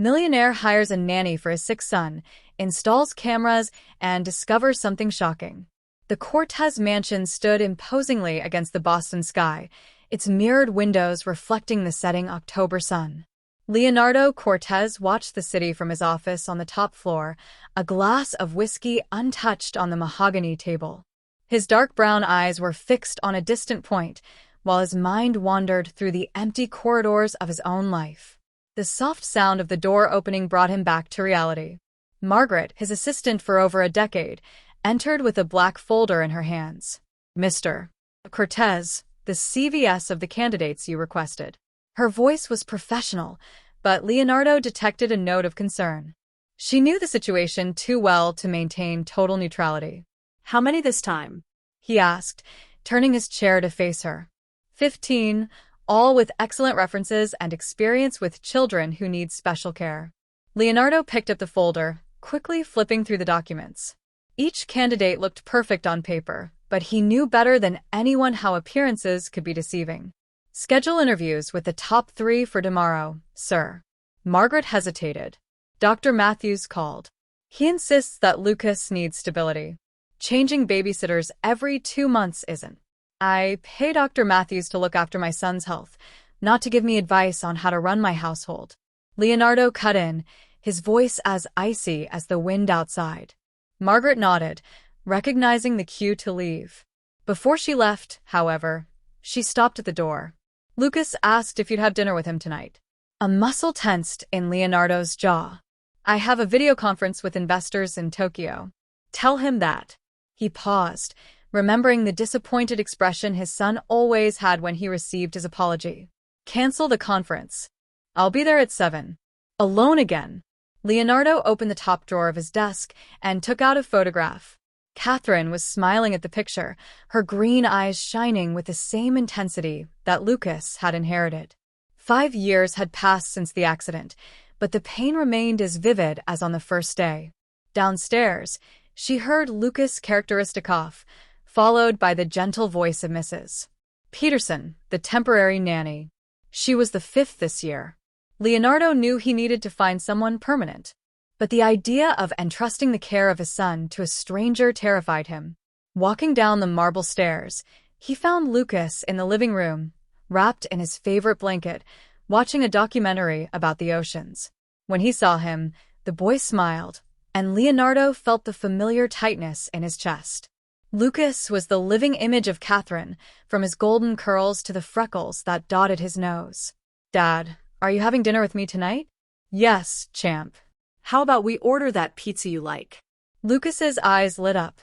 Millionaire hires a nanny for his sick son, installs cameras, and discovers something shocking. The Cortez mansion stood imposingly against the Boston sky, its mirrored windows reflecting the setting October sun. Leonardo Cortez watched the city from his office on the top floor, a glass of whiskey untouched on the mahogany table. His dark brown eyes were fixed on a distant point, while his mind wandered through the empty corridors of his own life. The soft sound of the door opening brought him back to reality. Margaret, his assistant for over a decade, entered with a black folder in her hands. "Mr. Cortez, the CVS of the candidates you requested." Her voice was professional, but Leonardo detected a note of concern. She knew the situation too well to maintain total neutrality. "How many this time?" he asked, turning his chair to face her. 15, all with excellent references and experience with children who need special care. Leonardo picked up the folder, quickly flipping through the documents. Each candidate looked perfect on paper, but he knew better than anyone how appearances could be deceiving. "Schedule interviews with the top 3 for tomorrow, sir." Margaret hesitated. Dr. Matthews called. "He insists that Lucas needs stability. Changing babysitters every 2 months isn't. I pay Dr. Matthews to look after my son's health, not to give me advice on how to run my household." Leonardo cut in, his voice as icy as the wind outside. Margaret nodded, recognizing the cue to leave. Before she left, however, she stopped at the door. "Lucas asked if you'd have dinner with him tonight." A muscle tensed in Leonardo's jaw. "I have a video conference with investors in Tokyo. Tell him that." He paused, remembering the disappointed expression his son always had when he received his apology. "Cancel the conference. I'll be there at 7. Alone again. Leonardo opened the top drawer of his desk and took out a photograph. Catherine was smiling at the picture, her green eyes shining with the same intensity that Lucas had inherited. 5 years had passed since the accident, but the pain remained as vivid as on the first day. Downstairs, she heard Lucas' characteristic cough, followed by the gentle voice of Mrs. Peterson, the temporary nanny. She was the 5th this year. Leonardo knew he needed to find someone permanent, but the idea of entrusting the care of his son to a stranger terrified him. Walking down the marble stairs, he found Lucas in the living room, wrapped in his favorite blanket, watching a documentary about the oceans. When he saw him, the boy smiled, and Leonardo felt the familiar tightness in his chest. Lucas was the living image of Catherine, from his golden curls to the freckles that dotted his nose. "Dad, are you having dinner with me tonight?" "Yes, champ." "How about we order that pizza you like?" Lucas's eyes lit up,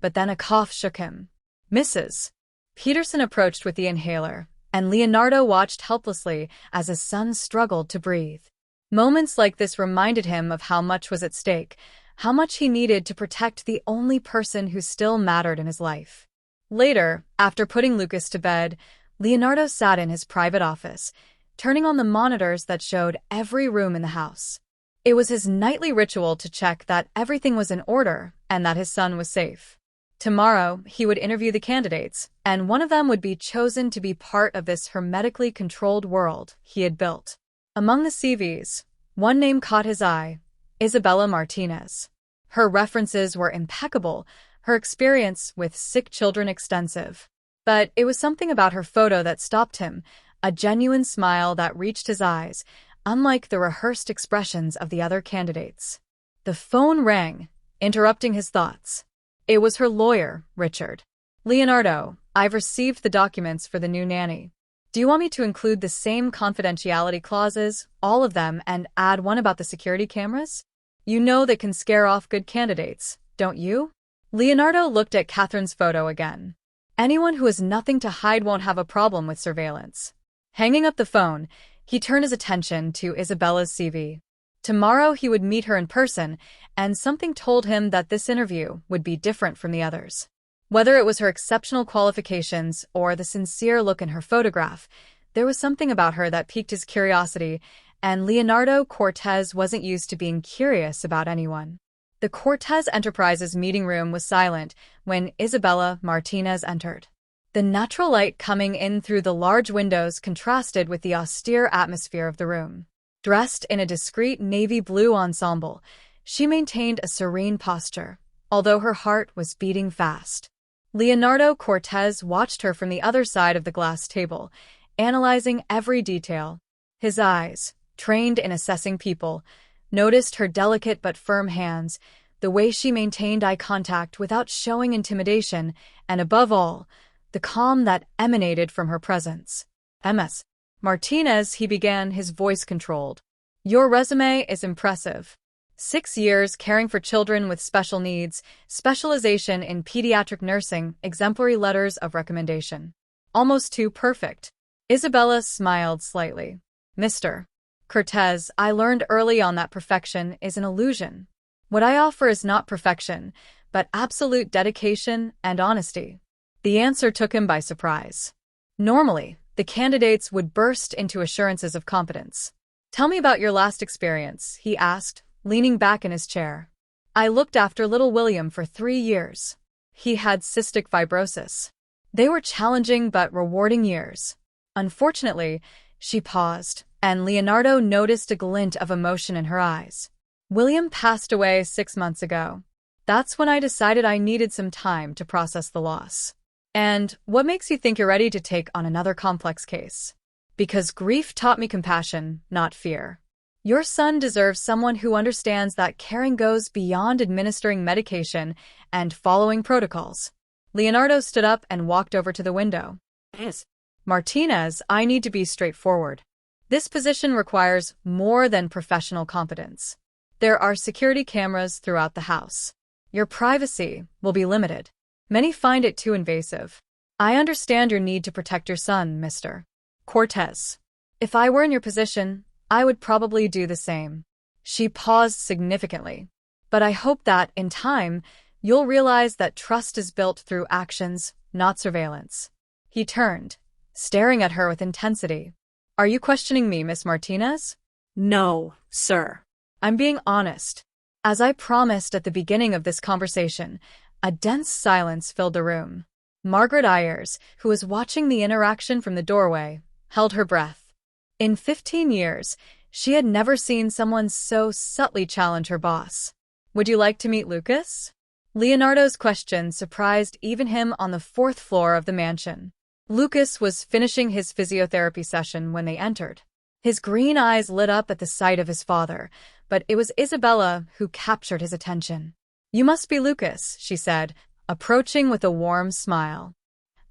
but then a cough shook him. Mrs. Peterson approached with the inhaler, and Leonardo watched helplessly as his son struggled to breathe. Moments like this reminded him of how much was at stake, how much he needed to protect the only person who still mattered in his life. Later, after putting Lucas to bed, Leonardo sat in his private office, turning on the monitors that showed every room in the house. It was his nightly ritual to check that everything was in order and that his son was safe. Tomorrow, he would interview the candidates, and one of them would be chosen to be part of this hermetically controlled world he had built. Among the CVs, one name caught his eye: Isabella Martinez. Her references were impeccable, her experience with sick children extensive. But it was something about her photo that stopped him, a genuine smile that reached his eyes, unlike the rehearsed expressions of the other candidates. The phone rang, interrupting his thoughts. It was her lawyer, Richard. "Leonardo, I've received the documents for the new nanny. Do you want me to include the same confidentiality clauses, all of them, and add one about the security cameras? You know that can scare off good candidates, don't you?" Leonardo looked at Catherine's photo again. Anyone who has nothing to hide won't have a problem with surveillance. Hanging up the phone, he turned his attention to Isabella's CV. Tomorrow he would meet her in person, and something told him that this interview would be different from the others. Whether it was her exceptional qualifications or the sincere look in her photograph, there was something about her that piqued his curiosity, and Leonardo Cortez wasn't used to being curious about anyone. The Cortez Enterprises meeting room was silent when Isabella Martinez entered. The natural light coming in through the large windows contrasted with the austere atmosphere of the room. Dressed in a discreet navy blue ensemble, she maintained a serene posture, although her heart was beating fast. Leonardo Cortez watched her from the other side of the glass table, analyzing every detail. His eyes, trained in assessing people, noticed her delicate but firm hands, the way she maintained eye contact without showing intimidation, and above all, the calm that emanated from her presence. Ms. Martinez, he began, his voice controlled. Your resume is impressive. 6 years caring for children with special needs, specialization in pediatric nursing, exemplary letters of recommendation. Almost too perfect. Isabella smiled slightly. Mr. Cortez, I learned early on that perfection is an illusion. What I offer is not perfection, but absolute dedication and honesty. The answer took him by surprise. Normally, the candidates would burst into assurances of competence. Tell me about your last experience, he asked, leaning back in his chair. I looked after little William for 3 years. He had cystic fibrosis. They were challenging but rewarding years. Unfortunately, she paused, and Leonardo noticed a glint of emotion in her eyes. William passed away 6 months ago. That's when I decided I needed some time to process the loss. And what makes you think you're ready to take on another complex case? Because grief taught me compassion, not fear. Your son deserves someone who understands that caring goes beyond administering medication and following protocols. Leonardo stood up and walked over to the window. Yes. Martinez, I need to be straightforward. This position requires more than professional competence. There are security cameras throughout the house. Your privacy will be limited. Many find it too invasive. I understand your need to protect your son, Mr. Cortez. If I were in your position, I would probably do the same. She paused significantly. But I hope that, in time, you'll realize that trust is built through actions, not surveillance. He turned, staring at her with intensity. Are you questioning me, Miss Martinez? No, sir. I'm being honest. As I promised at the beginning of this conversation, a dense silence filled the room. Margaret Ayers, who was watching the interaction from the doorway, held her breath. In 15 years, she had never seen someone so subtly challenge her boss. Would you like to meet Lucas? Leonardo's question surprised even him on the 4th floor of the mansion. Lucas was finishing his physiotherapy session when they entered. His green eyes lit up at the sight of his father, but it was Isabella who captured his attention. You must be Lucas, she said, approaching with a warm smile.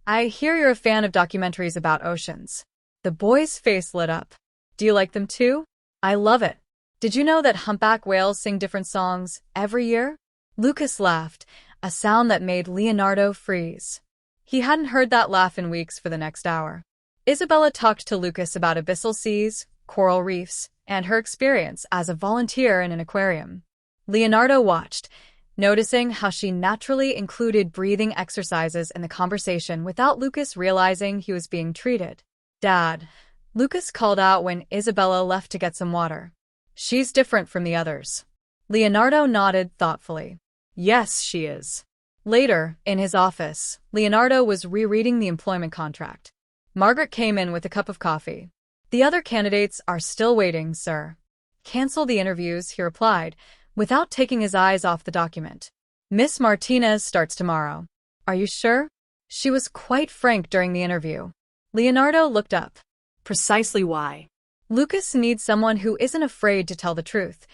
I hear you're a fan of documentaries about oceans. The boy's face lit up. Do you like them too? I love it. Did you know that humpback whales sing different songs every year? Lucas laughed, a sound that made Leonardo freeze. He hadn't heard that laugh in weeks for the next hour. Isabella talked to Lucas about abyssal seas, coral reefs, and her experience as a volunteer in an aquarium. Leonardo watched, noticing how she naturally included breathing exercises in the conversation without Lucas realizing he was being treated. Dad, Lucas called out when Isabella left to get some water. She's different from the others. Leonardo nodded thoughtfully. Yes, she is. Later, in his office, Leonardo was rereading the employment contract. Margaret came in with a cup of coffee. The other candidates are still waiting, sir. Cancel the interviews, he replied, without taking his eyes off the document. Miss Martinez starts tomorrow. Are you sure? She was quite frank during the interview. Leonardo looked up. Precisely why. Lucas needs someone who isn't afraid to tell the truth,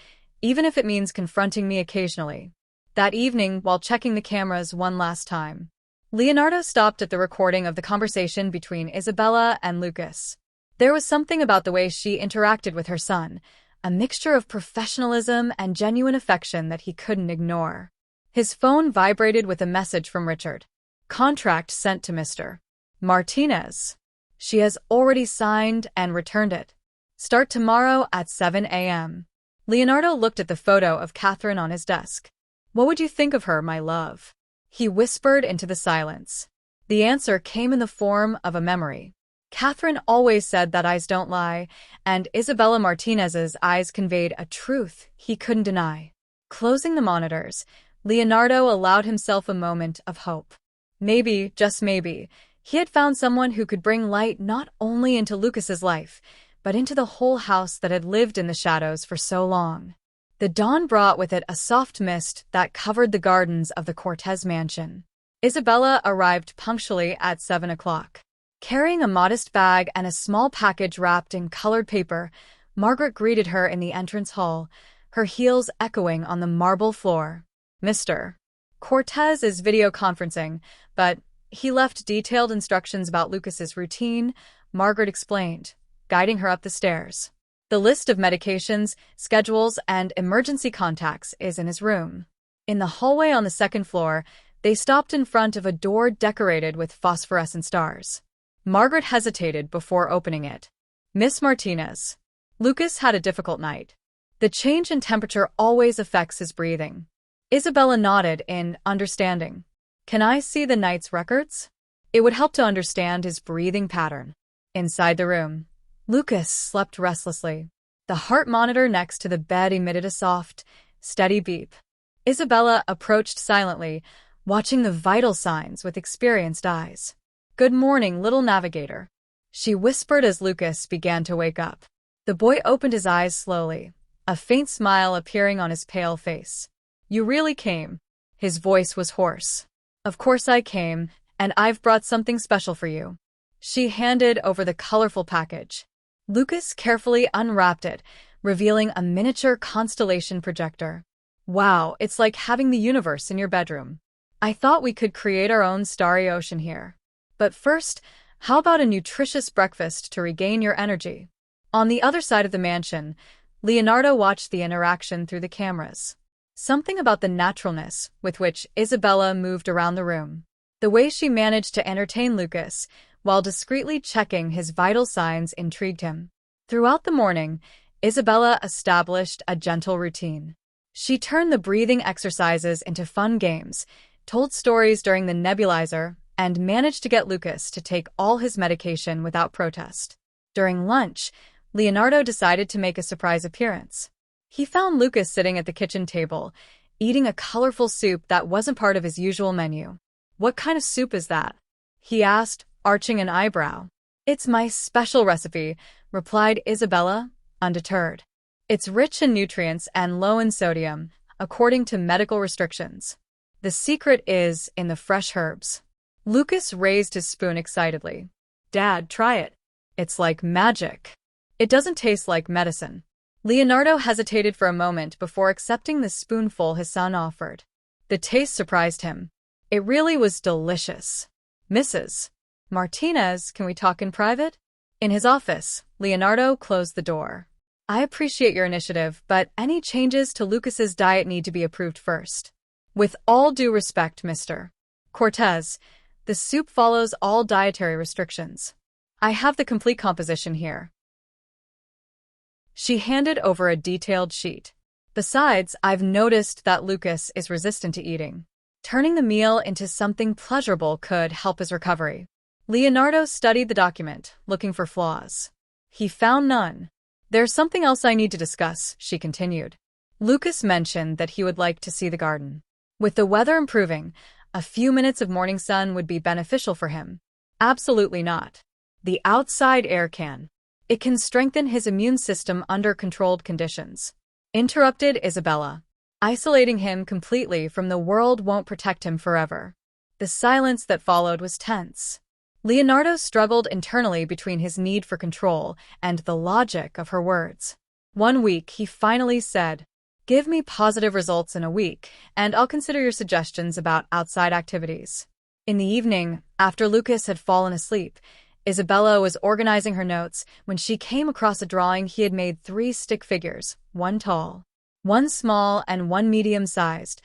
even if it means confronting me occasionally. That evening, while checking the cameras one last time, Leonardo stopped at the recording of the conversation between Isabella and Lucas. There was something about the way she interacted with her son, a mixture of professionalism and genuine affection that he couldn't ignore. His phone vibrated with a message from Richard. Contract sent to Mr. Martinez. She has already signed and returned it. Start tomorrow at 7 a.m. Leonardo looked at the photo of Catherine on his desk. What would you think of her, my love? He whispered into the silence. The answer came in the form of a memory. Catherine always said that eyes don't lie, and Isabella Martinez's eyes conveyed a truth he couldn't deny. Closing the monitors, Leonardo allowed himself a moment of hope. Maybe, just maybe, he had found someone who could bring light not only into Lucas's life, but into the whole house that had lived in the shadows for so long. The dawn brought with it a soft mist that covered the gardens of the Cortez mansion. Isabella arrived punctually at 7 o'clock. Carrying a modest bag and a small package wrapped in colored paper, Margaret greeted her in the entrance hall, her heels echoing on the marble floor. Mr. Cortez is video conferencing, but he left detailed instructions about Lucas's routine, Margaret explained, guiding her up the stairs. The list of medications, schedules, and emergency contacts is in his room. In the hallway on the second floor, they stopped in front of a door decorated with phosphorescent stars. Margaret hesitated before opening it. Miss Martinez. Lucas had a difficult night. The change in temperature always affects his breathing. Isabella nodded in understanding. Can I see the night's records? It would help to understand his breathing pattern. Inside the room, Lucas slept restlessly. The heart monitor next to the bed emitted a soft, steady beep. Isabella approached silently, watching the vital signs with experienced eyes. Good morning, little navigator, she whispered as Lucas began to wake up. The boy opened his eyes slowly, a faint smile appearing on his pale face. You really came? His voice was hoarse. Of course I came, and I've brought something special for you. She handed over the colorful package. Lucas carefully unwrapped it, revealing a miniature constellation projector. Wow, it's like having the universe in your bedroom. I thought we could create our own starry ocean here. But first, how about a nutritious breakfast to regain your energy? On the other side of the mansion, Leonardo watched the interaction through the cameras. Something about the naturalness with which Isabella moved around the room. The way she managed to entertain Lucas while discreetly checking his vital signs intrigued him. Throughout the morning, Isabella established a gentle routine. She turned the breathing exercises into fun games, told stories during the nebulizer, and managed to get Lucas to take all his medication without protest. During lunch, Leonardo decided to make a surprise appearance. He found Lucas sitting at the kitchen table, eating a colorful soup that wasn't part of his usual menu. What kind of soup is that? He asked, arching an eyebrow. It's my special recipe, replied Isabella, undeterred. It's rich in nutrients and low in sodium, according to medical restrictions. The secret is in the fresh herbs. Lucas raised his spoon excitedly. Dad, try it. It's like magic. It doesn't taste like medicine. Leonardo hesitated for a moment before accepting the spoonful his son offered. The taste surprised him. It really was delicious. Mrs. Martinez, can we talk in private? In his office, Leonardo closed the door. I appreciate your initiative, but any changes to Lucas's diet need to be approved first. With all due respect, Mr. Cortez, the soup follows all dietary restrictions. I have the complete composition here. She handed over a detailed sheet. Besides, I've noticed that Lucas is resistant to eating. Turning the meal into something pleasurable could help his recovery. Leonardo studied the document, looking for flaws. He found none. There's something else I need to discuss, she continued. Lucas mentioned that he would like to see the garden. With the weather improving, a few minutes of morning sun would be beneficial for him. Absolutely not. The outside air can. It can strengthen his immune system under controlled conditions. Interrupted Isabella. Isolating him completely from the world won't protect him forever. The silence that followed was tense. Leonardo struggled internally between his need for control and the logic of her words. One week, he finally said, Give me positive results in a week, and I'll consider your suggestions about outside activities. In the evening, after Lucas had fallen asleep, Isabella was organizing her notes when she came across a drawing he had made 3 stick figures, one tall, one small, and one medium-sized,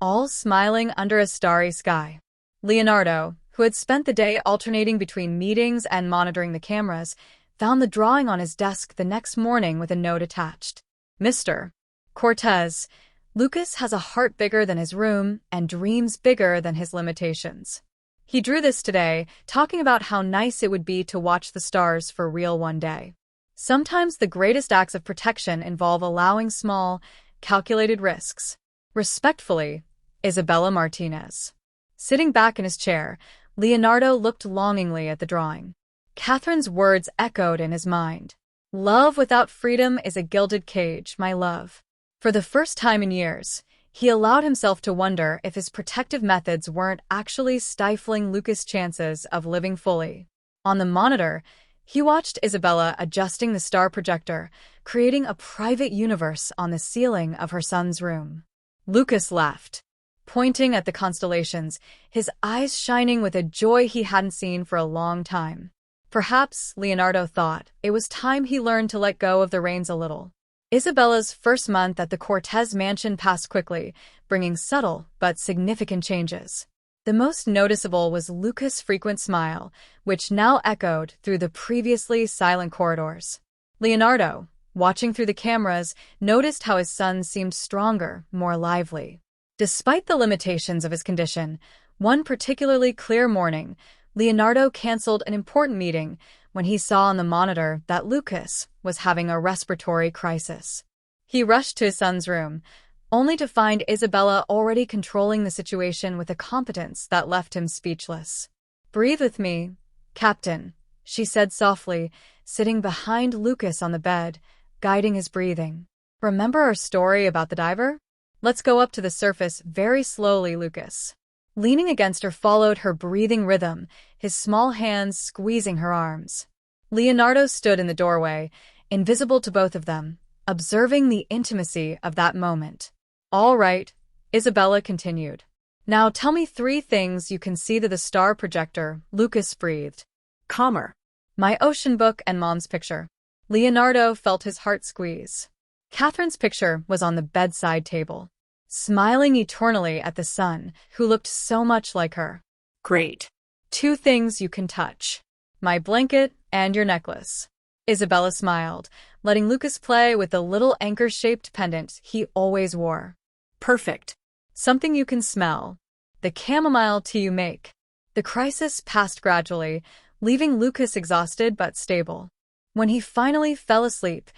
all smiling under a starry sky. Leonardo, who had spent the day alternating between meetings and monitoring the cameras, found the drawing on his desk the next morning with a note attached. Mr. Cortez, Lucas has a heart bigger than his room and dreams bigger than his limitations. He drew this today, talking about how nice it would be to watch the stars for real one day. Sometimes the greatest acts of protection involve allowing small, calculated risks. Respectfully, Isabella Martinez. Sitting back in his chair, Leonardo looked longingly at the drawing. Catherine's words echoed in his mind. Love without freedom is a gilded cage, my love. For the first time in years, he allowed himself to wonder if his protective methods weren't actually stifling Lucas' chances of living fully. On the monitor, he watched Isabella adjusting the star projector, creating a private universe on the ceiling of her son's room. Lucas laughed, pointing at the constellations, his eyes shining with a joy he hadn't seen for a long time. Perhaps, Leonardo thought, it was time he learned to let go of the reins a little. Isabella's first month at the Cortez mansion passed quickly, bringing subtle but significant changes. The most noticeable was Lucas' frequent smile, which now echoed through the previously silent corridors. Leonardo, watching through the cameras, noticed how his son seemed stronger, more lively. Despite the limitations of his condition, one particularly clear morning, Leonardo canceled an important meeting when he saw on the monitor that Lucas was having a respiratory crisis. He rushed to his son's room, only to find Isabella already controlling the situation with a competence that left him speechless. "Breathe with me, Captain," she said softly, sitting behind Lucas on the bed, guiding his breathing. "Remember our story about the diver? Let's go up to the surface very slowly, Lucas." Leaning against her followed her breathing rhythm, his small hands squeezing her arms. Leonardo stood in the doorway, invisible to both of them, observing the intimacy of that moment. "All right," Isabella continued. "Now tell me 3 things you can see through the star projector," Lucas breathed. Calmer. "My ocean book and Mom's picture." Leonardo felt his heart squeeze. Catherine's picture was on the bedside table, smiling eternally at the son, who looked so much like her. Great. 2 things you can touch. My blanket and your necklace. Isabella smiled, letting Lucas play with the little anchor-shaped pendant he always wore. Perfect. Something you can smell. The chamomile tea you make. The crisis passed gradually, leaving Lucas exhausted but stable. When he finally fell asleep,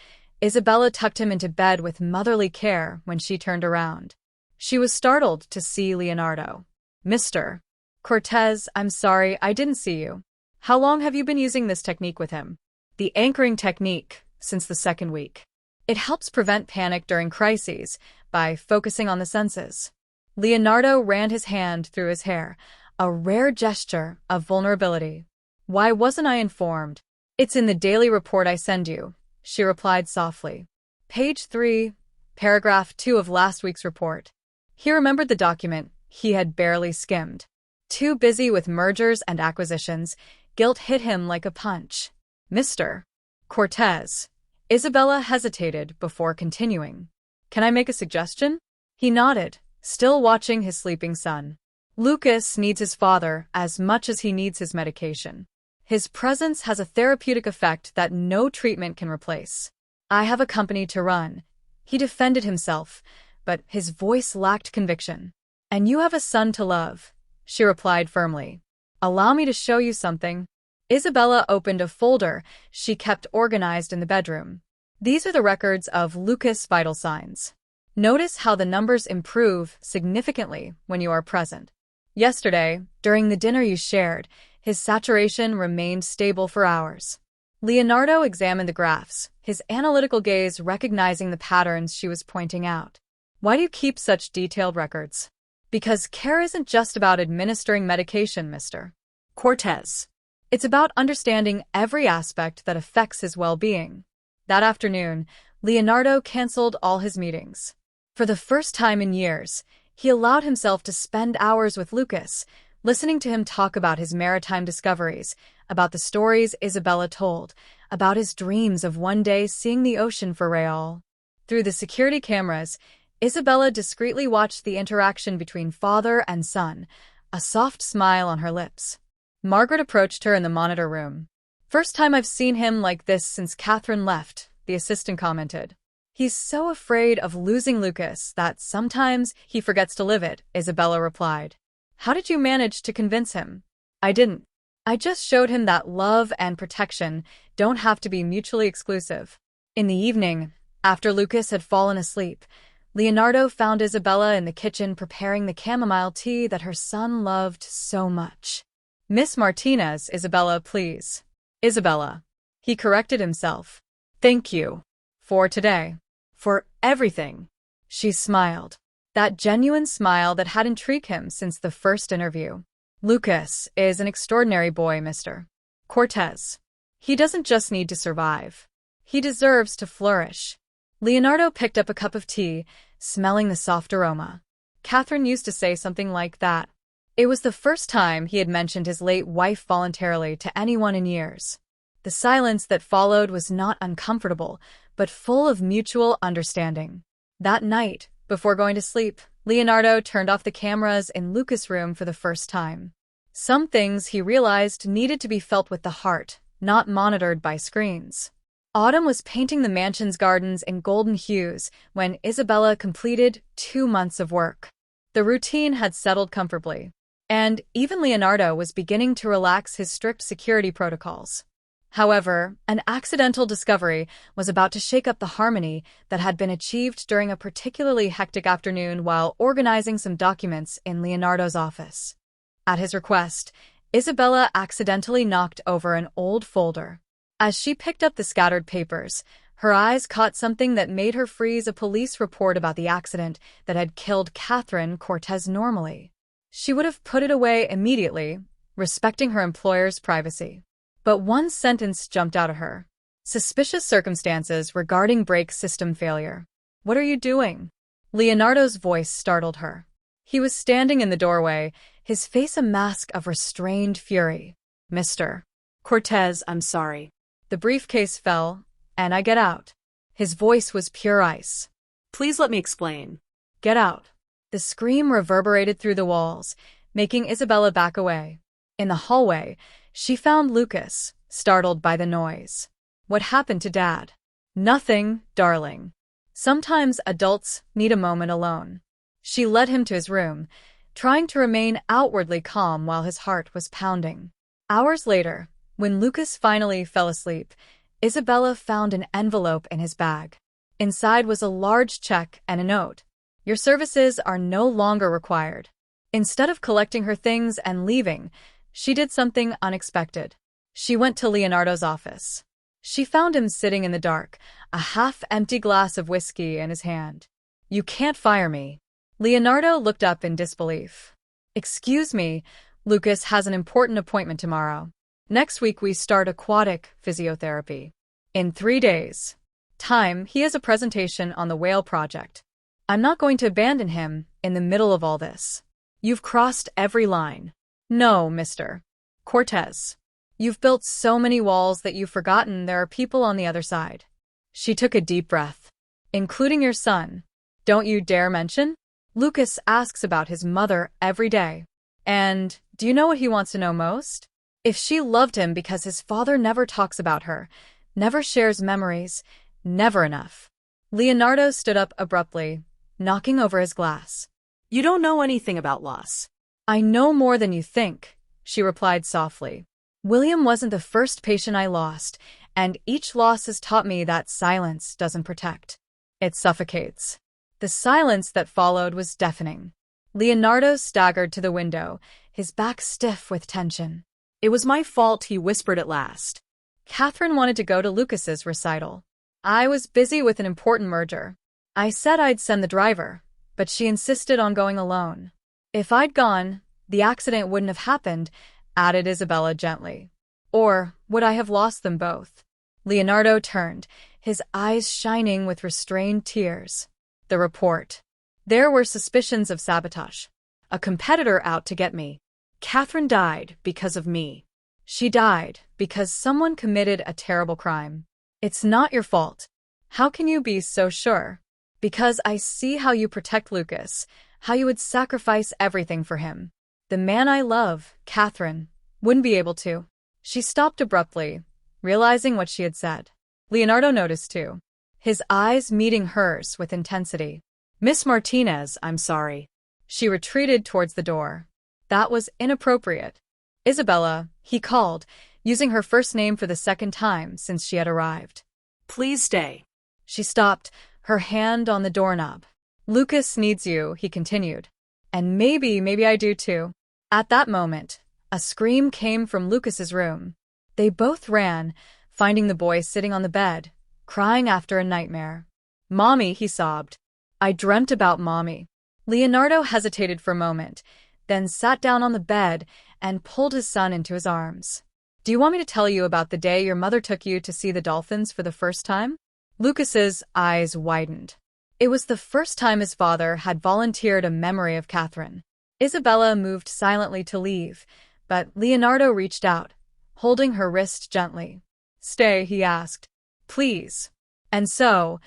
Isabella tucked him into bed with motherly care when she turned around. She was startled to see Leonardo. "Mr. Cortez, I'm sorry, I didn't see you. How long have you been using this technique with him?" "The anchoring technique, since the 2nd week. It helps prevent panic during crises by focusing on the senses." Leonardo ran his hand through his hair, a rare gesture of vulnerability. "Why wasn't I informed?" "It's in the daily report I send you," she replied softly. Page 3, paragraph 2 of last week's report. He remembered the document he had barely skimmed. Too busy with mergers and acquisitions, guilt hit him like a punch. "Mr. Cortez." Isabella hesitated before continuing. "Can I make a suggestion?" He nodded, still watching his sleeping son. "Lucas needs his father as much as he needs his medication. His presence has a therapeutic effect that no treatment can replace. I have a company to run." He defended himself, but his voice lacked conviction. "And you have a son to love," she replied firmly. "Allow me to show you something." Isabella opened a folder she kept organized in the bedroom. "These are the records of Lucas' vital signs. Notice how the numbers improve significantly when you are present. Yesterday, during the dinner you shared, his saturation remained stable for hours." Leonardo examined the graphs, his analytical gaze recognizing the patterns she was pointing out. "Why do you keep such detailed records?" "Because care isn't just about administering medication, Mr. Cortez. It's about understanding every aspect that affects his well-being." That afternoon, Leonardo canceled all his meetings. For the first time in years, he allowed himself to spend hours with Lucas, listening to him talk about his maritime discoveries, about the stories Isabella told, about his dreams of one day seeing the ocean for Real. Through the security cameras, Isabella discreetly watched the interaction between father and son, a soft smile on her lips. Margaret approached her in the monitor room. "First time I've seen him like this since Catherine left," the assistant commented. "He's so afraid of losing Lucas that sometimes he forgets to live it," Isabella replied. "How did you manage to convince him?" "I didn't. I just showed him that love and protection don't have to be mutually exclusive." In the evening, after Lucas had fallen asleep, Leonardo found Isabella in the kitchen preparing the chamomile tea that her son loved so much. "Miss Martinez, Isabella, please." "Isabella." He corrected himself. Thank you. For today. For everything. She smiled. That genuine smile that had intrigued him since the first interview. Lucas is an extraordinary boy, Mr. Cortez. He doesn't just need to survive. He deserves to flourish. Leonardo picked up a cup of tea, smelling the soft aroma. Catherine used to say something like that. It was the first time he had mentioned his late wife voluntarily to anyone in years. The silence that followed was not uncomfortable, but full of mutual understanding. That night, before going to sleep, Leonardo turned off the cameras in Lucas' room for the first time. Some things he realized needed to be felt with the heart, not monitored by screens. Autumn was painting the mansion's gardens in golden hues when Isabella completed 2 months of work. The routine had settled comfortably, and even Leonardo was beginning to relax his strict security protocols. However, an accidental discovery was about to shake up the harmony that had been achieved during a particularly hectic afternoon while organizing some documents in Leonardo's office. At his request, Isabella accidentally knocked over an old folder. As she picked up the scattered papers, her eyes caught something that made her freeze: a police report about the accident that had killed Catherine Cortez. Normally, she would have put it away immediately, respecting her employer's privacy. But one sentence jumped out at her. Suspicious circumstances regarding brake system failure. What are you doing? Leonardo's voice startled her. He was standing in the doorway, his face a mask of restrained fury. Mr. Cortez, I'm sorry. The briefcase fell, and I get out. His voice was pure ice. Please let me explain. Get out. The scream reverberated through the walls, making Isabella back away. In the hallway, she found Lucas, startled by the noise. What happened to Dad? Nothing, darling. Sometimes adults need a moment alone. She led him to his room, trying to remain outwardly calm while his heart was pounding. Hours later, when Lucas finally fell asleep, Isabella found an envelope in his bag. Inside was a large check and a note. Your services are no longer required. Instead of collecting her things and leaving, she did something unexpected. She went to Leonardo's office. She found him sitting in the dark, a half-empty glass of whiskey in his hand. You can't fire me. Leonardo looked up in disbelief. Excuse me, Lucas has an important appointment tomorrow. Next week we start aquatic physiotherapy. In 3 days. Time, he has a presentation on the whale project. I'm not going to abandon him in the middle of all this. You've crossed every line. No, Mr. Cortez. You've built so many walls that you've forgotten there are people on the other side. She took a deep breath. Including your son. Don't you dare mention? Lucas asks about his mother every day. And do you know what he wants to know most? If she loved him, because his father never talks about her, never shares memories, never enough. Leonardo stood up abruptly, knocking over his glass. You don't know anything about loss. I know more than you think, she replied softly. William wasn't the first patient I lost, and each loss has taught me that silence doesn't protect. It suffocates. The silence that followed was deafening. Leonardo staggered to the window, his back stiff with tension. It was my fault, he whispered at last. Catherine wanted to go to Lucas's recital. I was busy with an important merger. I said I'd send the driver, but she insisted on going alone. If I'd gone, the accident wouldn't have happened, added Isabella gently. Or would I have lost them both? Leonardo turned, his eyes shining with restrained tears. The report. There were suspicions of sabotage. A competitor out to get me. Catherine died because of me. She died because someone committed a terrible crime. It's not your fault. How can you be so sure? Because I see how you protect Lucas, how you would sacrifice everything for him. The man I love, Catherine, wouldn't be able to. She stopped abruptly, realizing what she had said. Leonardo noticed too, his eyes meeting hers with intensity. Miss Martinez, I'm sorry. She retreated towards the door. That was inappropriate. Isabella, he called, using her first name for the second time since she had arrived. Please stay. She stopped, her hand on the doorknob. Lucas needs you, he continued. And maybe I do too. At that moment, a scream came from Lucas's room. They both ran, finding the boy sitting on the bed, crying after a nightmare. "Mommy," he sobbed. "I dreamt about Mommy." Leonardo hesitated for a moment, then sat down on the bed and pulled his son into his arms. "Do you want me to tell you about the day your mother took you to see the dolphins for the first time?" Lucas's eyes widened. It was the first time his father had volunteered a memory of Catherine. Isabella moved silently to leave, but Leonardo reached out, holding her wrist gently. "Stay," he asked. "Please." And so,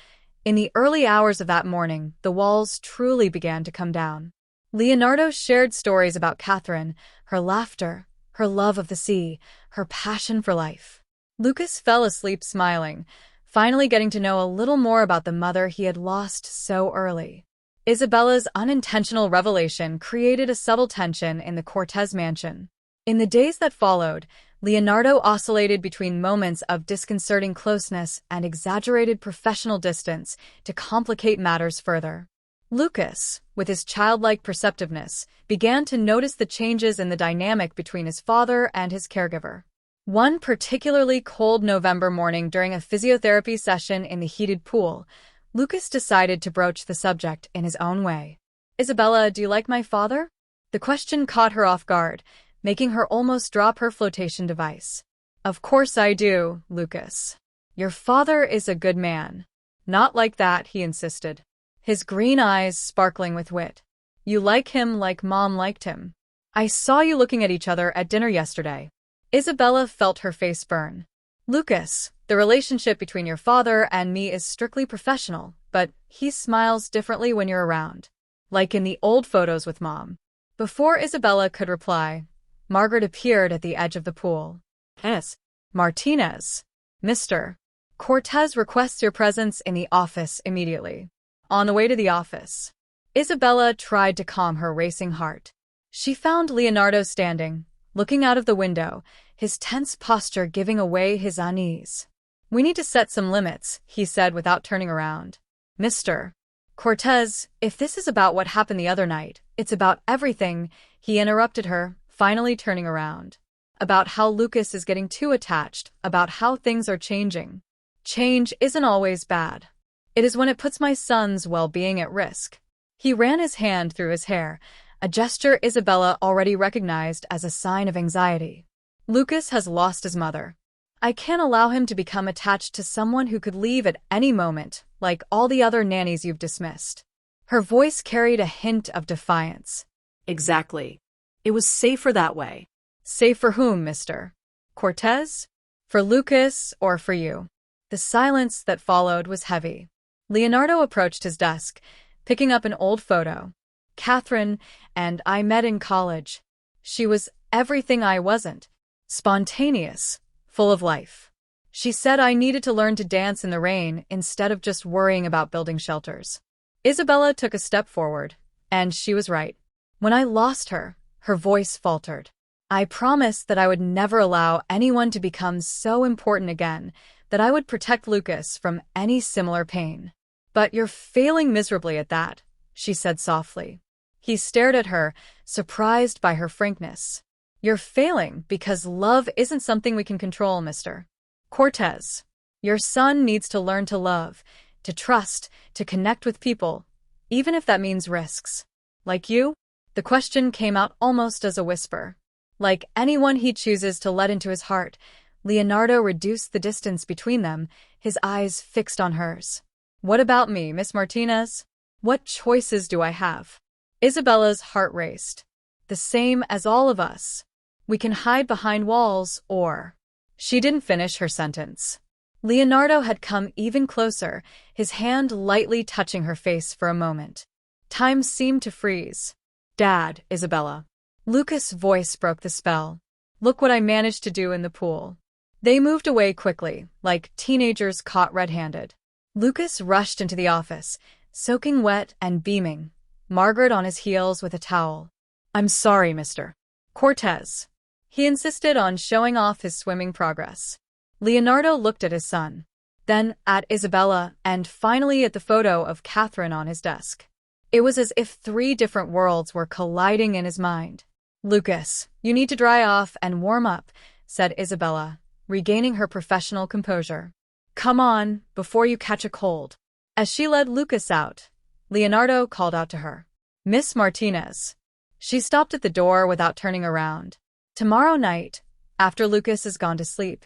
in the early hours of that morning, the walls truly began to come down. Leonardo shared stories about Catherine, her laughter, her love of the sea, her passion for life. Lucas fell asleep smiling, finally getting to know a little more about the mother he had lost so early. Isabella's unintentional revelation created a subtle tension in the Cortez mansion. In the days that followed, Leonardo oscillated between moments of disconcerting closeness and exaggerated professional distance to complicate matters further. Lucas, with his childlike perceptiveness, began to notice the changes in the dynamic between his father and his caregiver. One particularly cold November morning during a physiotherapy session in the heated pool, Lucas decided to broach the subject in his own way. "Isabella, do you like my father?" The question caught her off guard, making her almost drop her flotation device. "Of course I do, Lucas. Your father is a good man." "Not like that," he insisted, his green eyes sparkling with wit. "You like him like Mom liked him. I saw you looking at each other at dinner yesterday." Isabella felt her face burn. "Lucas, the relationship between your father and me is strictly professional, but he smiles differently when you're around. Like in the old photos with Mom." Before Isabella could reply, Margaret appeared at the edge of the pool. "S. Martinez. Mr. Cortez requests your presence in the office immediately." On the way to the office, Isabella tried to calm her racing heart. She found Leonardo standing, looking out of the window, his tense posture giving away his unease. "We need to set some limits," he said without turning around. "Mr. Cortez, if this is about what happened the other night, it's about everything," he interrupted her, finally turning around. "About how Lucas is getting too attached, about how things are changing. Change isn't always bad. It is when it puts my son's well-being at risk." He ran his hand through his hair, a gesture Isabella already recognized as a sign of anxiety. "Lucas has lost his mother. I can't allow him to become attached to someone who could leave at any moment, like all the other nannies you've dismissed." Her voice carried a hint of defiance. Exactly. It was safer that way. "Safe for whom, Mr. Cortez? For Lucas or for you?" The silence that followed was heavy. Leonardo approached his desk, picking up an old photo. "Catherine and I met in college. She was everything I wasn't. Spontaneous, full of life. She said I needed to learn to dance in the rain instead of just worrying about building shelters." Isabella took a step forward, and she was right. "When I lost her," her voice faltered, "I promised that I would never allow anyone to become so important again, that I would protect Lucas from any similar pain." "But you're failing miserably at that," she said softly. He stared at her, surprised by her frankness. "You're failing because love isn't something we can control, Mr. Cortez. Your son needs to learn to love, to trust, to connect with people, even if that means risks. Like you?" The question came out almost as a whisper. Like anyone he chooses to let into his heart, Leonardo reduced the distance between them, his eyes fixed on hers. "What about me, Miss Martinez? What choices do I have?" Isabella's heart raced. "The same as all of us. We can hide behind walls, or—" She didn't finish her sentence. Leonardo had come even closer, his hand lightly touching her face for a moment. Time seemed to freeze. "Dad, Isabella." Lucas' voice broke the spell. "Look what I managed to do in the pool." They moved away quickly, like teenagers caught red-handed. Lucas rushed into the office, soaking wet and beaming, Margaret on his heels with a towel. "I'm sorry, Mr. Cortez." He insisted on showing off his swimming progress. Leonardo looked at his son, then at Isabella, and finally at the photo of Catherine on his desk. It was as if 3 different worlds were colliding in his mind. "Lucas, you need to dry off and warm up," said Isabella, regaining her professional composure. Come on, before you catch a cold. As she led Lucas out, Leonardo called out to her. Miss Martinez. She stopped at the door without turning around. Tomorrow night, after Lucas has gone to sleep,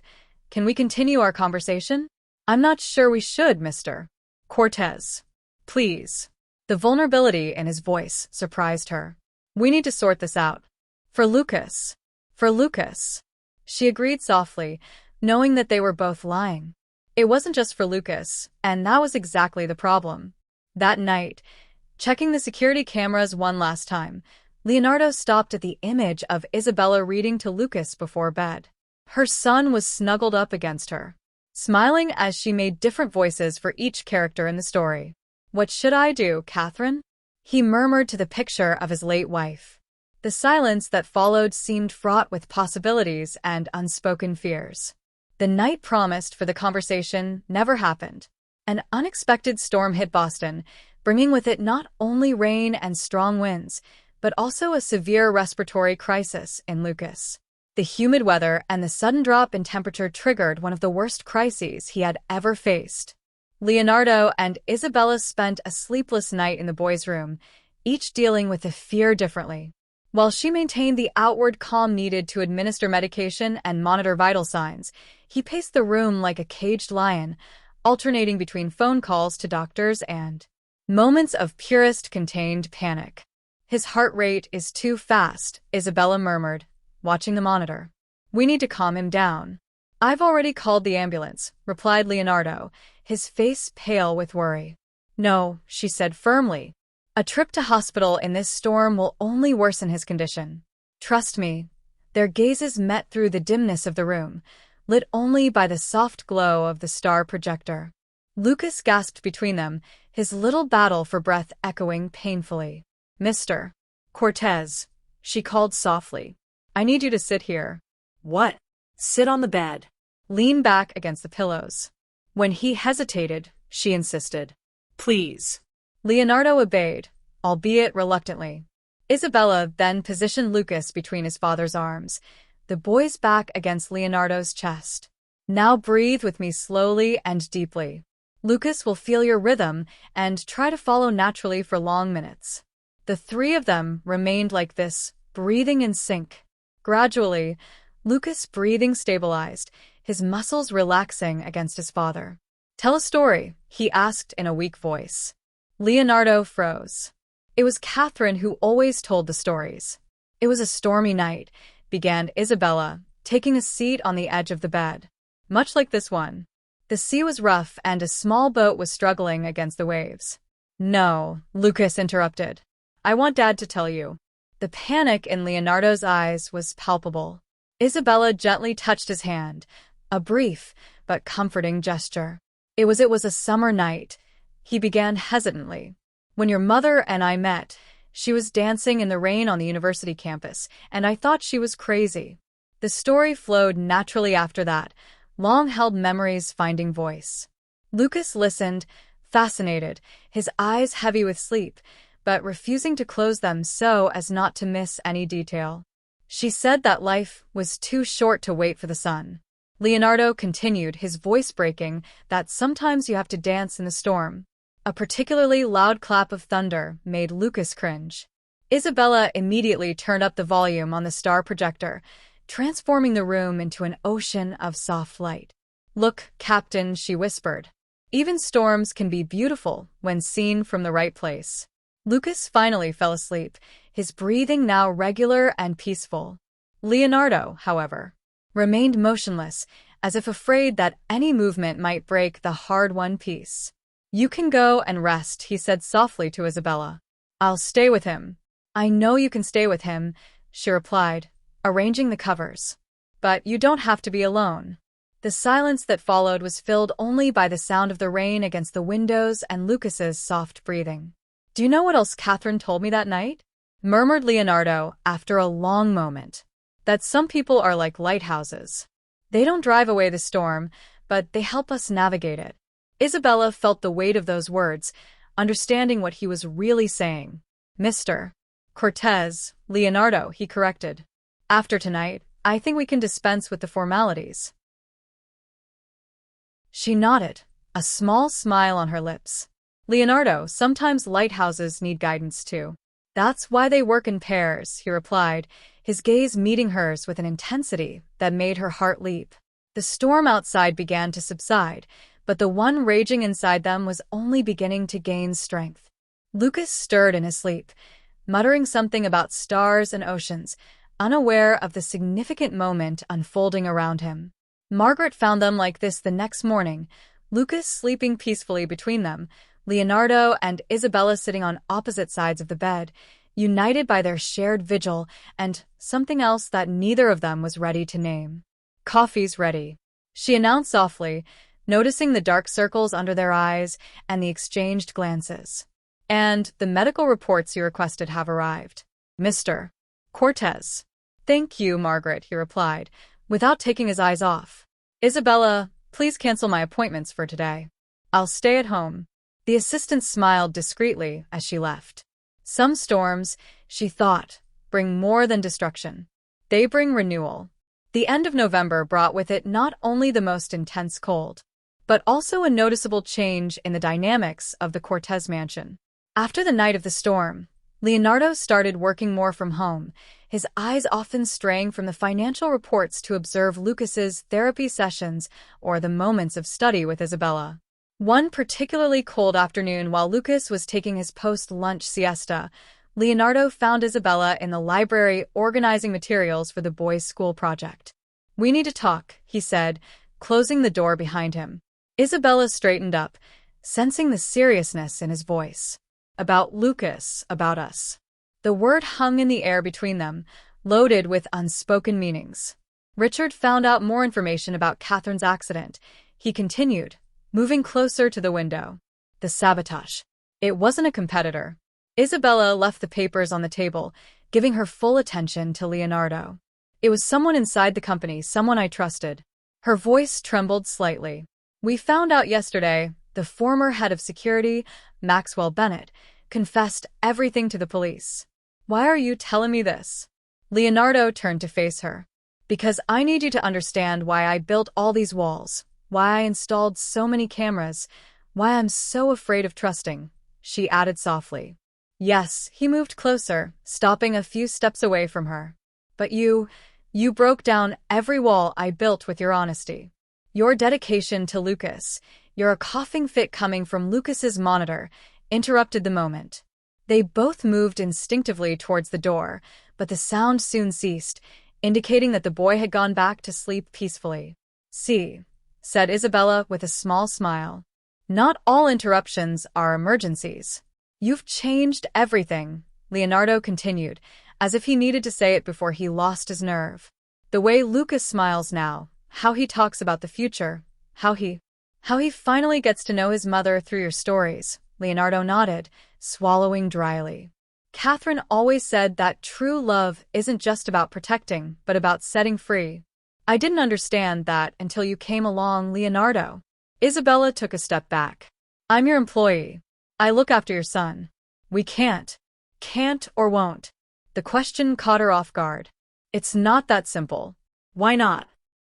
can we continue our conversation? I'm not sure we should, Mr. Cortez. Please. The vulnerability in his voice surprised her. We need to sort this out. For Lucas. For Lucas. She agreed softly, knowing that they were both lying. It wasn't just for Lucas, and that was exactly the problem. That night, checking the security cameras one last time, Leonardo stopped at the image of Isabella reading to Lucas before bed. Her son was snuggled up against her, smiling as she made different voices for each character in the story. What should I do, Catherine? He murmured to the picture of his late wife. The silence that followed seemed fraught with possibilities and unspoken fears. The night promised for the conversation never happened. An unexpected storm hit Boston, bringing with it not only rain and strong winds, but also a severe respiratory crisis in Lucas. The humid weather and the sudden drop in temperature triggered one of the worst crises he had ever faced. Leonardo and Isabella spent a sleepless night in the boys' room, each dealing with the fear differently. While she maintained the outward calm needed to administer medication and monitor vital signs, he paced the room like a caged lion, alternating between phone calls to doctors and moments of purest contained panic. His heart rate is too fast, Isabella murmured, watching the monitor. We need to calm him down. I've already called the ambulance, replied Leonardo, his face pale with worry. No, she said firmly. A trip to hospital in this storm will only worsen his condition. Trust me. Their gazes met through the dimness of the room, lit only by the soft glow of the star projector. Lucas gasped between them, his little battle for breath echoing painfully. Mr. Cortez, she called softly. I need you to sit here. What? Sit on the bed. Lean back against the pillows. When he hesitated, she insisted. Please. Leonardo obeyed, albeit reluctantly. Isabella then positioned Lucas between his father's arms, the boy's back against Leonardo's chest. Now breathe with me slowly and deeply. Lucas will feel your rhythm and try to follow naturally for long minutes. The three of them remained like this, breathing in sync. Gradually, Lucas' breathing stabilized, his muscles relaxing against his father. Tell a story, he asked in a weak voice. Leonardo froze. It was Catherine who always told the stories. It was a stormy night, began Isabella, taking a seat on the edge of the bed. Much like this one. The sea was rough and a small boat was struggling against the waves. No, Lucas interrupted. I want Dad to tell you. The panic in Leonardo's eyes was palpable. Isabella gently touched his hand, a brief but comforting gesture. It was a summer night, he began hesitantly. When your mother and I met, she was dancing in the rain on the university campus, and I thought she was crazy. The story flowed naturally after that, long-held memories finding voice. Lucas listened, fascinated, his eyes heavy with sleep, but refusing to close them so as not to miss any detail. She said that life was too short to wait for the sun. Leonardo continued, his voice breaking, that sometimes you have to dance in the storm. A particularly loud clap of thunder made Lucas cringe. Isabella immediately turned up the volume on the star projector, transforming the room into an ocean of soft light. Look, Captain, she whispered. Even storms can be beautiful when seen from the right place. Lucas finally fell asleep, his breathing now regular and peaceful. Leonardo, however, remained motionless, as if afraid that any movement might break the hard-won peace. You can go and rest, he said softly to Isabella. I'll stay with him. I know you can stay with him, she replied, arranging the covers. But you don't have to be alone. The silence that followed was filled only by the sound of the rain against the windows and Lucas's soft breathing. Do you know what else Catherine told me that night? Murmured Leonardo after a long moment. That some people are like lighthouses. They don't drive away the storm, but they help us navigate it. Isabella felt the weight of those words, understanding what he was really saying. Mr. Cortez, Leonardo, he corrected. After tonight, I think we can dispense with the formalities. She nodded, a small smile on her lips. Leonardo, sometimes lighthouses need guidance too. That's why they work in pairs, he replied, his gaze meeting hers with an intensity that made her heart leap. The storm outside began to subside, but the one raging inside them was only beginning to gain strength. Lucas stirred in his sleep, muttering something about stars and oceans, unaware of the significant moment unfolding around him. Margaret found them like this the next morning, Lucas sleeping peacefully between them, Leonardo and Isabella sitting on opposite sides of the bed, united by their shared vigil and something else that neither of them was ready to name. "Coffee's ready," she announced softly, noticing the dark circles under their eyes and the exchanged glances. "And the medical reports you requested have arrived, Mr. Cortez." "Thank you, Margaret," he replied, without taking his eyes off. "Isabella, please cancel my appointments for today. I'll stay at home." The assistant smiled discreetly as she left. Some storms, she thought, bring more than destruction. They bring renewal. The end of November brought with it not only the most intense cold, but also a noticeable change in the dynamics of the Cortez mansion. After the night of the storm, Leonardo started working more from home, his eyes often straying from the financial reports to observe Lucas's therapy sessions or the moments of study with Isabella. One particularly cold afternoon while Lucas was taking his post-lunch siesta, Leonardo found Isabella in the library organizing materials for the boys' school project. "We need to talk," he said, closing the door behind him. Isabella straightened up, sensing the seriousness in his voice. "About Lucas, about us." The word hung in the air between them, loaded with unspoken meanings. "Richard found out more information about Catherine's accident," he continued, moving closer to the window. "The sabotage. It wasn't a competitor." Isabella left the papers on the table, giving her full attention to Leonardo. "It was someone inside the company, someone I trusted." Her voice trembled slightly. "We found out yesterday, the former head of security, Maxwell Bennett, confessed everything to the police." "Why are you telling me this?" Leonardo turned to face her. "Because I need you to understand why I built all these walls, why I installed so many cameras, why I'm so afraid of trusting," she added softly. "Yes," he moved closer, stopping a few steps away from her. "But you broke down every wall I built with your honesty. Your dedication to Lucas, a coughing fit coming from Lucas's monitor, interrupted the moment." They both moved instinctively towards the door, but the sound soon ceased, indicating that the boy had gone back to sleep peacefully. "See," said Isabella with a small smile. "Not all interruptions are emergencies." "You've changed everything," Leonardo continued, as if he needed to say it before he lost his nerve. "The way Lucas smiles now, how he talks about the future, how he finally gets to know his mother through your stories." Leonardo nodded, swallowing dryly. "Catherine always said that true love isn't just about protecting, but about setting free. I didn't understand that until you came along, Leonardo." Isabella took a step back. "I'm your employee. I look after your son. We can't or won't." The question caught her off guard. "It's not that simple." Why not?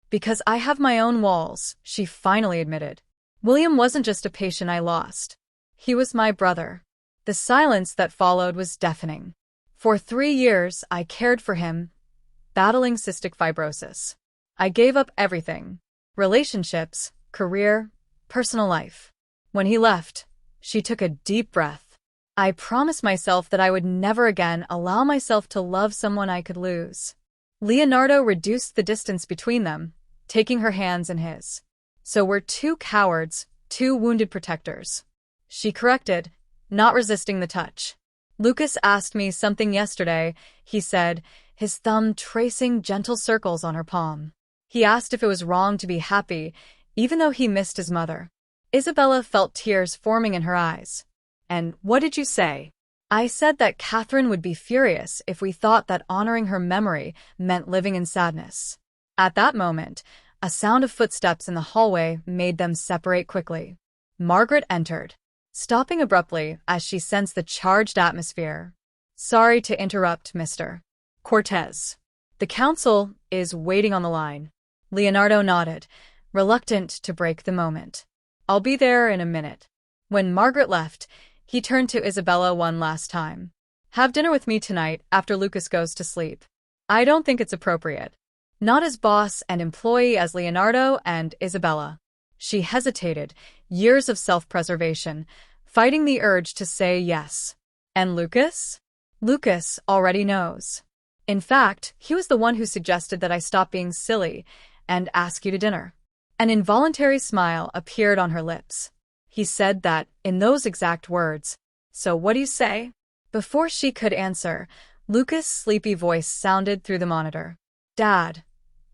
"Because I have my own walls," she finally admitted. "William wasn't just a patient I lost. He was my brother." The silence that followed was deafening. "For 3 years, I cared for him, battling cystic fibrosis. I gave up everything. Relationships, career, personal life. When he left," she took a deep breath, "I promised myself that I would never again allow myself to love someone I could lose." Leonardo reduced the distance between them, taking her hands in his. "So we're 2 cowards, 2 wounded protectors," she corrected, not resisting the touch. "Lucas asked me something yesterday," he said, his thumb tracing gentle circles on her palm. "He asked if it was wrong to be happy, even though he missed his mother." Isabella felt tears forming in her eyes. "And what did you say?" "I said that Catherine would be furious if we thought that honoring her memory meant living in sadness." At that moment, a sound of footsteps in the hallway made them separate quickly. Margaret entered, stopping abruptly as she sensed the charged atmosphere. "Sorry to interrupt, Mr. Cortez. The council is waiting on the line." Leonardo nodded, reluctant to break the moment. I'll be there in a minute. When Margaret left, he turned to Isabella one last time. Have dinner with me tonight after Lucas goes to sleep. I don't think it's appropriate. Not as boss and employee as Leonardo and Isabella. She hesitated, years of self-preservation, fighting the urge to say yes. And Lucas? Lucas already knows. In fact, he was the one who suggested that I stop being silly and ask you to dinner. An involuntary smile appeared on her lips. He said that, in those exact words. So what do you say? Before she could answer, Lucas' sleepy voice sounded through the monitor. Dad.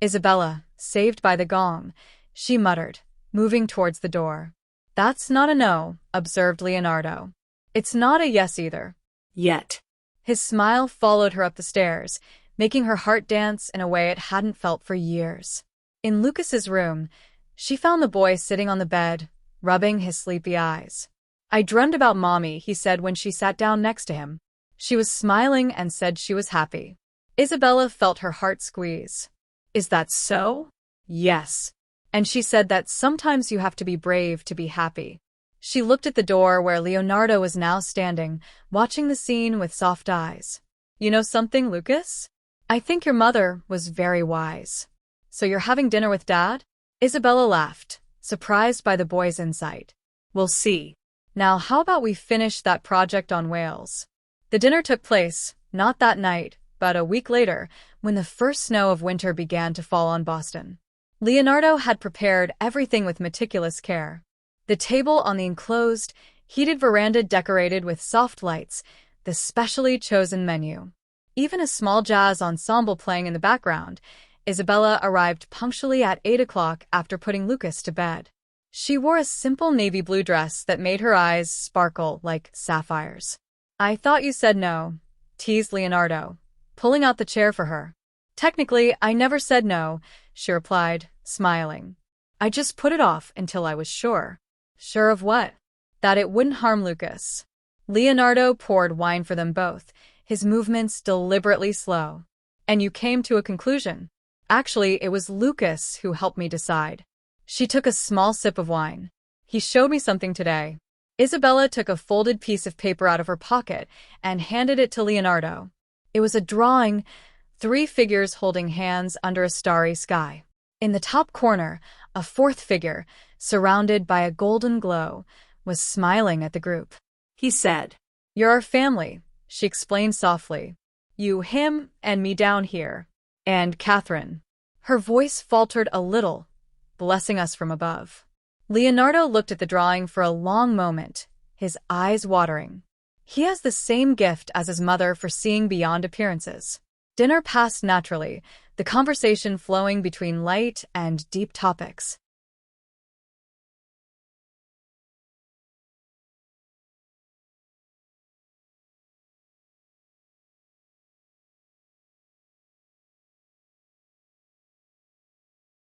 Isabella, saved by the gong, she muttered, moving towards the door. That's not a no, observed Leonardo. It's not a yes either. Yet. His smile followed her up the stairs, making her heart dance in a way it hadn't felt for years. In Lucas's room, she found the boy sitting on the bed, rubbing his sleepy eyes. I dreamed about Mommy, he said when she sat down next to him. She was smiling and said she was happy. Isabella felt her heart squeeze. Is that so? Yes. And she said that sometimes you have to be brave to be happy. She looked at the door where Leonardo was now standing, watching the scene with soft eyes. You know something, Lucas? I think your mother was very wise. So you're having dinner with Dad? Isabella laughed, surprised by the boy's insight. We'll see. Now how about we finish that project on whales? The dinner took place, not that night, but a week later, when the first snow of winter began to fall on Boston. Leonardo had prepared everything with meticulous care. The table on the enclosed, heated veranda decorated with soft lights, the specially chosen menu. Even a small jazz ensemble playing in the background. Isabella arrived punctually at 8 o'clock after putting Lucas to bed. She wore a simple navy blue dress that made her eyes sparkle like sapphires. I thought you said no, teased Leonardo, pulling out the chair for her. Technically, I never said no, she replied, smiling. I just put it off until I was sure. Sure of what? That it wouldn't harm Lucas. Leonardo poured wine for them both, his movements deliberately slow. And you came to a conclusion. Actually, it was Lucas who helped me decide. She took a small sip of wine. He showed me something today. Isabella took a folded piece of paper out of her pocket and handed it to Leonardo. It was a drawing, 3 figures holding hands under a starry sky. In the top corner, a 4th figure, surrounded by a golden glow, was smiling at the group. He said. You're our family, she explained softly. You, him, and me down here. And Catherine. Her voice faltered a little, blessing us from above. Leonardo looked at the drawing for a long moment, his eyes watering. He has the same gift as his mother for seeing beyond appearances. Dinner passed naturally, the conversation flowing between light and deep topics.